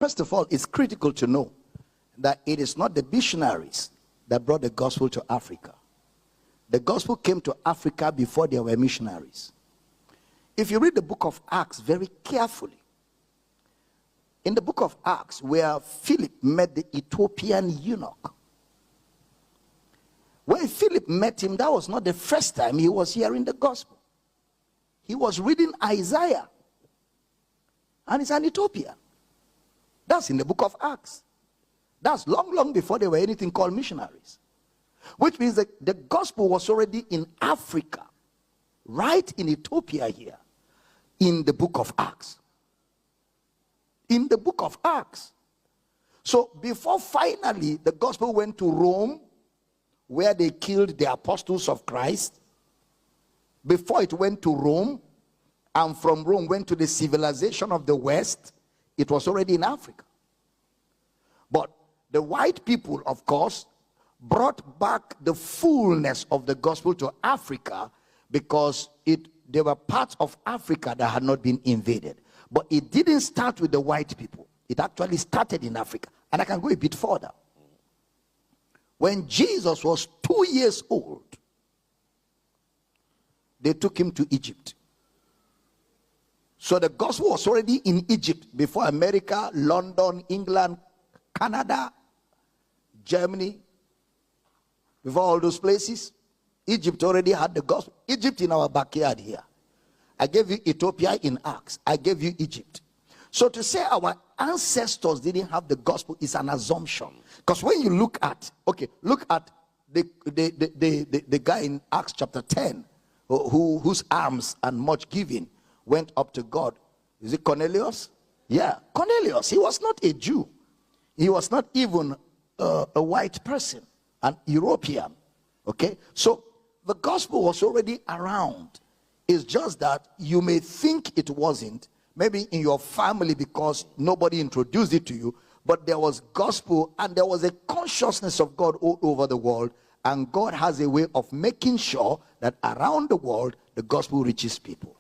First of all, it's critical to know that it is not the missionaries that brought the gospel to Africa. The gospel came to Africa before there were missionaries. If you read the book of Acts very carefully, in the book of Acts, where Philip met the Ethiopian eunuch, when Philip met him, that was not the first time he was hearing the gospel. He was reading Isaiah, and it's an Ethiopian. That's in the book of Acts. That's long before there were anything called missionaries. Which means that the gospel was already in Africa, right in Ethiopia here, in the book of Acts. In the book of Acts. So before finally the gospel went to Rome, where they killed the apostles of Christ, before it went to Rome, and from Rome went to the civilization of the West, it was already in Africa. But the white people, of course, brought back the fullness of the gospel to Africa because there were parts of Africa that had not been invaded. But it didn't start with the white people. It actually started in Africa. And I can go a bit further. When Jesus was 2 years old, they took him to Egypt. So the gospel was already in Egypt before America, London, England, Canada, Germany, before all those places. Egypt already had the gospel. Egypt in our backyard here. I gave you Ethiopia in Acts. I gave you Egypt. So to say our ancestors didn't have the gospel is an assumption. Because when you look at the guy in Acts chapter 10, whose alms and much giving went up to God. Is it Cornelius? Yeah, Cornelius. He was not a Jew. He was not even a white person, an European. Okay, so the gospel was already around. It's just that you may think it wasn't, maybe in your family because nobody introduced it to you, but there was gospel and there was a consciousness of God all over the world, and God has a way of making sure that around the world the gospel reaches people.